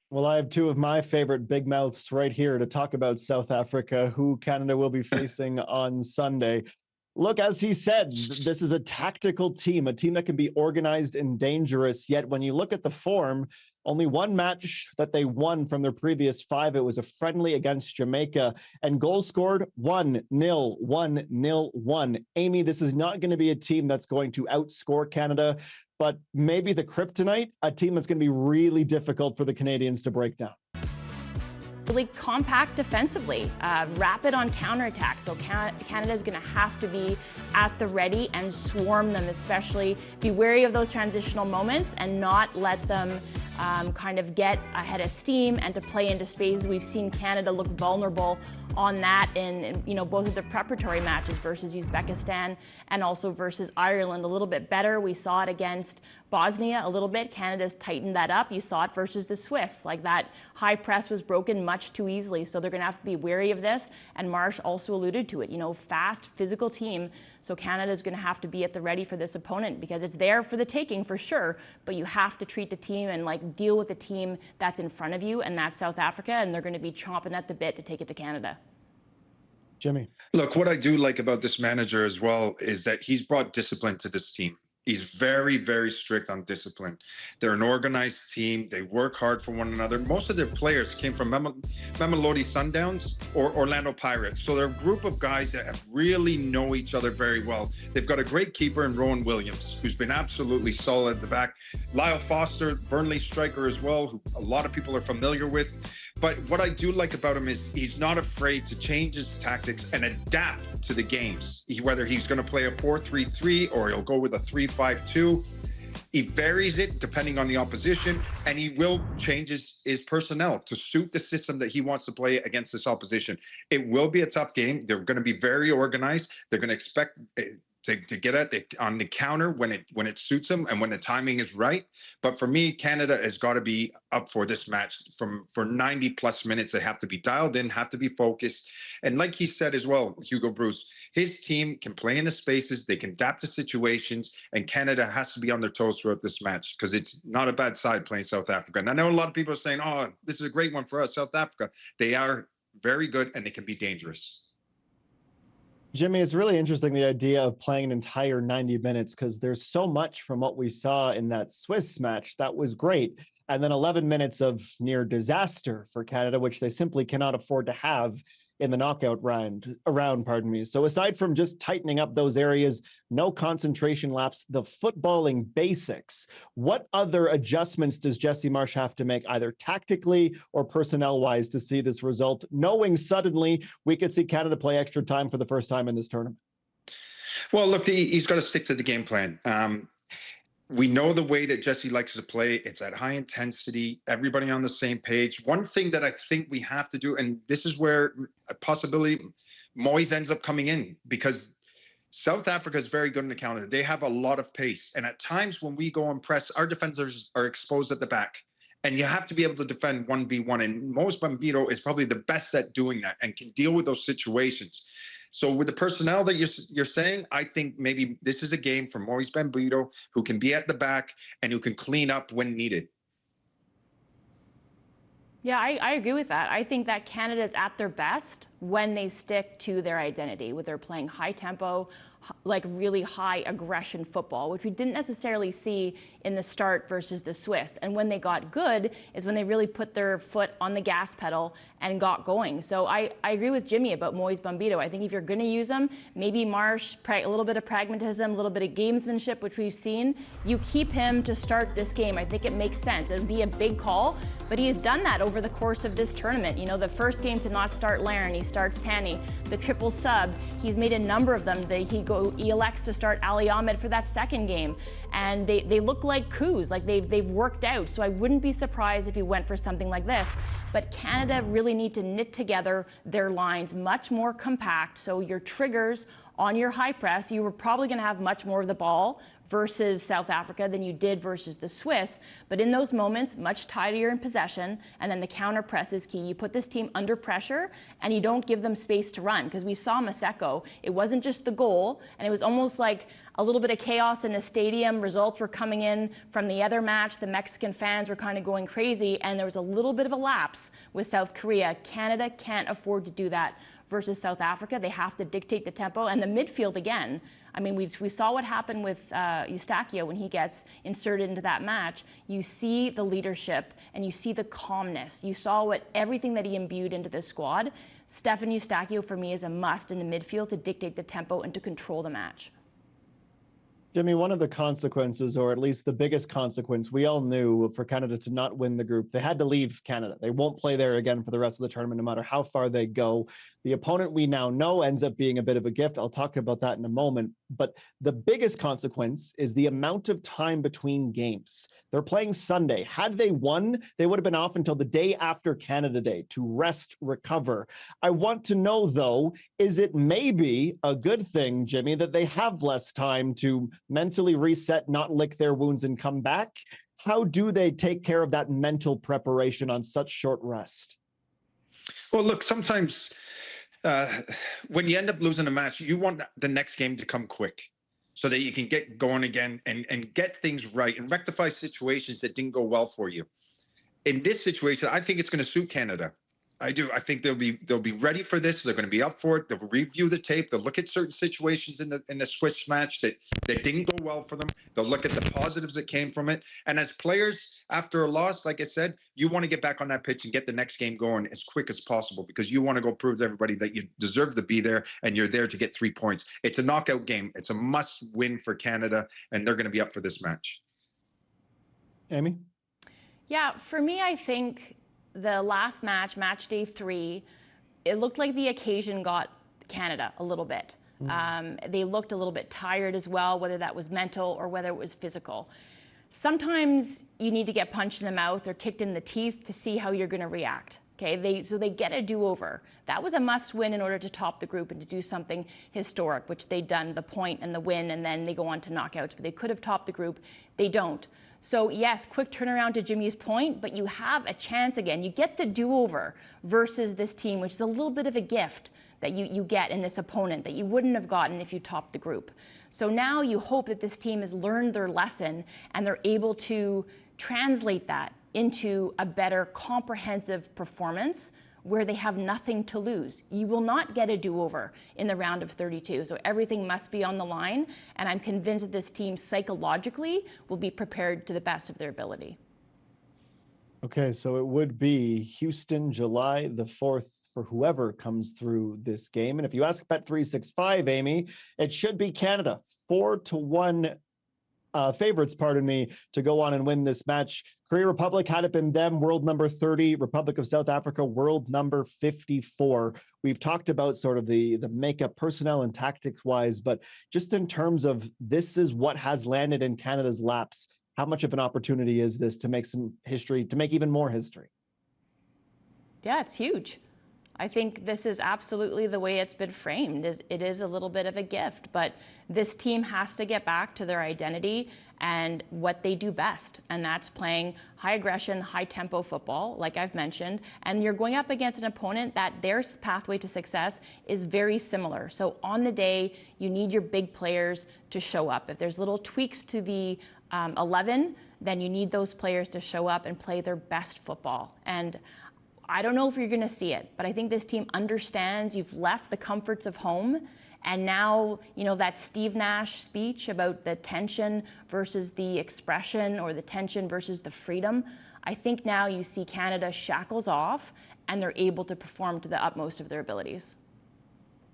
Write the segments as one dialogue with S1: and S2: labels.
S1: Well, I have two of my favorite big mouths right here to talk about South Africa, who Canada will be facing on Sunday. Look, as he said, this is a tactical team, a team that can be organized and dangerous. Yet when you look at the form, only one match that they won from their previous five. It was a friendly against Jamaica, and goals scored 1-0, 1-0, 1. Amy, this is not going to be a team that's going to outscore Canada, but maybe the kryptonite, a team that's going to be really difficult for the Canadians to break down.
S2: Really compact defensively, rapid on counterattack. So Canada is going to have to be at the ready and swarm them, especially be wary of those transitional moments and not let them kind of get ahead of steam and to play into space. We've seen Canada look vulnerable on that in both of the preparatory matches versus Uzbekistan and also versus Ireland. A little bit better. We saw it against Bosnia a little bit. Canada's tightened that up. You saw it versus the Swiss. Like, that high press was broken much too easily. So they're going to have to be wary of this. And Marsh also alluded to it. Fast, physical team. So Canada's going to have to be at the ready for this opponent because it's there for the taking for sure. But you have to treat the team and deal with the team that's in front of you, and that's South Africa. And they're going to be chomping at the bit to take it to Canada.
S1: Jimmy.
S3: Look, what I do like about this manager as well is that he's brought discipline to this team. He's very, very strict on discipline. They're an organized team. They work hard for one another. Most of their players came from Mamelodi Sundowns or Orlando Pirates. So they're a group of guys that really know each other very well. They've got a great keeper in Rowan Williams, who's been absolutely solid at the back. Lyle Foster, Burnley striker as well, who a lot of people are familiar with. But what I do like about him is he's not afraid to change his tactics and adapt to the games. Whether he's going to play a 4-3-3 or he'll go with a 3-5-2. He varies it depending on the opposition, and he will change his personnel to suit the system that he wants to play against this opposition. It will be a tough game. They're going to be very organized. They're going to expect to get at it on the counter when it suits them and when the timing is right. But for me, Canada has got to be up for this match for 90 plus minutes. They have to be dialed in, have to be focused. And like he said as well, Hugo Bruce, his team can play in the spaces, they can adapt to situations, and Canada has to be on their toes throughout this match because it's not a bad side playing South Africa. And I know a lot of people are saying, oh, this is a great one for us, South Africa. They are very good and they can be dangerous.
S1: Jimmy, it's really interesting, the idea of playing an entire 90 minutes, because there's so much from what we saw in that Swiss match that was great. And then 11 minutes of near disaster for Canada, which they simply cannot afford to have in the knockout round. So aside from just tightening up those areas, no concentration laps, the footballing basics, what other adjustments does Jesse Marsh have to make, either tactically or personnel-wise, to see this result, knowing suddenly we could see Canada play extra time for the first time in this tournament?
S3: Well, look, he's got to stick to the game plan. We know the way that Jesse likes to play. It's at high intensity, everybody on the same page. One thing that I think we have to do, and this is where a possibility Moyes ends up coming in, because South Africa is very good in the counter. They have a lot of pace. And at times when we go and press, our defenders are exposed at the back. And you have to be able to defend 1v1. And Moyes Bambito is probably the best at doing that and can deal with those situations. So with the personnel that you're saying, I think maybe this is a game for Moyes Bambito, who can be at the back and who can clean up when needed.
S2: Yeah, I agree with that. I think that Canada's at their best when they stick to their identity, where they're playing high tempo, really high aggression football, which we didn't necessarily see in the start versus the Swiss. And when they got good is when they really put their foot on the gas pedal and got going. So I agree with Jimmy about Moyes Bambito. I think if you're going to use him, maybe Marsh, a little bit of pragmatism, a little bit of gamesmanship, which we've seen. You keep him to start this game. I think it makes sense. It would be a big call, but he's done that over the course of this tournament. The first game to not start Laren, he starts Tanny. The triple sub, he's made a number of them. He elects to start Ali Ahmed for that second game. And they look like coups, like they've worked out. So I wouldn't be surprised if he went for something like this. But Canada really need to knit together their lines much more compact. So your triggers on your high press, you were probably going to have much more of the ball versus South Africa than you did versus the Swiss. But in those moments, much tighter in possession, and then the counter press is key. You put this team under pressure, and you don't give them space to run. Because we saw Maseko, it wasn't just the goal, and it was almost like a little bit of chaos in the stadium. Results were coming in from the other match. The Mexican fans were kind of going crazy, and there was a little bit of a lapse with South Korea. Canada can't afford to do that versus South Africa. They have to dictate the tempo, and the midfield again. I mean, we saw what happened with Eustachio when he gets inserted into that match. You see the leadership and you see the calmness. You saw everything that he imbued into this squad. Stefan Eustachio, for me, is a must in the midfield to dictate the tempo and to control the match.
S1: Jimmy, one of the consequences, or at least the biggest consequence, we all knew for Canada to not win the group, they had to leave Canada. They won't play there again for the rest of the tournament, no matter how far they go. The opponent we now know ends up being a bit of a gift. I'll talk about that in a moment. But the biggest consequence is the amount of time between games. They're playing Sunday. Had they won, they would have been off until the day after Canada Day to rest, recover. I want to know, though, is it maybe a good thing, Jimmy, that they have less time to mentally reset, not lick their wounds, and come back? How do they take care of that mental preparation on such short rest?
S3: Well, look, sometimes when you end up losing a match, you want the next game to come quick so that you can get going again and get things right and rectify situations that didn't go well for you. In this situation, I think it's going to suit Canada. I do. I think they'll be ready for this. They're going to be up for it. They'll review the tape. They'll look at certain situations in the Swiss match that didn't go well for them. They'll look at the positives that came from it. And as players, after a loss, like I said, you want to get back on that pitch and get the next game going as quick as possible because you want to go prove to everybody that you deserve to be there and you're there to get 3 points. It's a knockout game. It's a must-win for Canada, and they're going to be up for this match.
S1: Amy?
S2: Yeah, for me, I think the last match, match day 3, it looked like the occasion got Canada a little bit. They looked a little bit tired as well, whether that was mental or whether it was physical. Sometimes you need to get punched in the mouth or kicked in the teeth to see how you're going to react. Okay, so they get a do-over. That was a must-win in order to top the group and to do something historic, which they'd done, the point and the win, and then they go on to knockouts. But they could have topped the group. They don't. So yes, quick turnaround to Jimmy's point, but you have a chance again. You get the do-over versus this team, which is a little bit of a gift that you get in this opponent that you wouldn't have gotten if you topped the group. So now you hope that this team has learned their lesson and they're able to translate that into a better comprehensive performance where they have nothing to lose. You will not get a do-over in the round of 32, so everything must be on the line, and I'm convinced that this team psychologically will be prepared to the best of their ability.
S1: Okay, so it would be Houston, July the 4th for whoever comes through this game. And if you ask Bet365, Amy, it should be Canada, 4-1 favorites, pardon me, to go on and win this match. Korea Republic, had it been them, world number 30, Republic of South Africa, world number 54. We've talked about sort of the makeup personnel and tactics wise, but just in terms of this is what has landed in Canada's laps, how much of an opportunity is this to make some history, to make even more history?
S2: Yeah, it's huge. I think this is absolutely the way it's been framed. It is a little bit of a gift, but this team has to get back to their identity and what they do best, and that's playing high aggression, high tempo football, like I've mentioned, and you're going up against an opponent that their pathway to success is very similar. So on the day, you need your big players to show up. If there's little tweaks to the 11, then you need those players to show up and play their best football. And I don't know if you're going to see it, but I think this team understands you've left the comforts of home, and now, you know, that Steve Nash speech about the tension versus the expression, or the tension versus the freedom. I think now you see Canada shackles off and they're able to perform to the utmost of their abilities.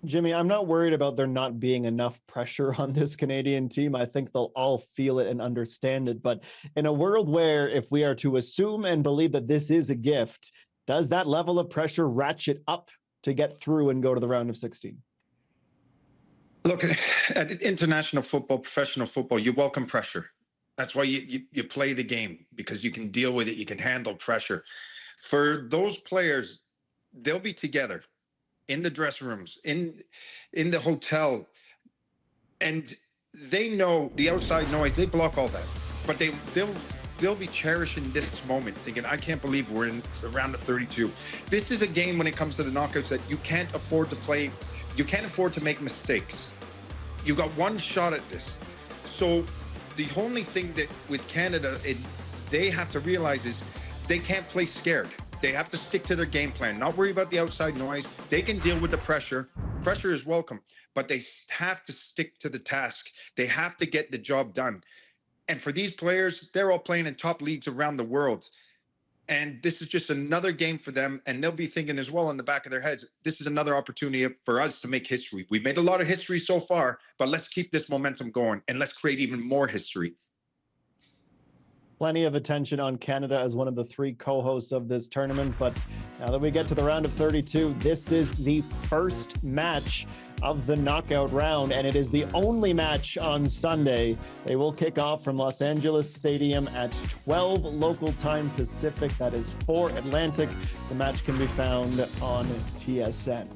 S1: Jimmy, I'm not worried about there not being enough pressure on this Canadian team. I think they'll all feel it and understand it. But in a world where, if we are to assume and believe that this is a gift, does that level of pressure ratchet up to get through and go to the round of 16?
S3: Look, at international football, professional football, you welcome pressure. That's why you play the game, because you can deal with it. You can handle pressure. For those players, they'll be together in the dressing rooms, in the hotel, and they know the outside noise. They block all that, but they'll be cherishing this moment, thinking, I can't believe we're in the round of 32. This is a game, when it comes to the knockouts, that you can't afford to play. You can't afford to make mistakes. You got one shot at this. So the only thing that with Canada, they have to realize is they can't play scared. They have to stick to their game plan, not worry about the outside noise. They can deal with the pressure. Pressure is welcome, but they have to stick to the task. They have to get the job done. And for these players, they're all playing in top leagues around the world. And this is just another game for them. And they'll be thinking as well in the back of their heads, this is another opportunity for us to make history. We've made a lot of history so far, but let's keep this momentum going and let's create even more history.
S1: Plenty of attention on Canada as one of the 3 co-hosts of this tournament. But now that we get to the round of 32, this is the first match of the knockout round, and it is the only match on Sunday. They will kick off from Los Angeles Stadium at 12 local time Pacific. That is 4 Atlantic. The match can be found on TSN.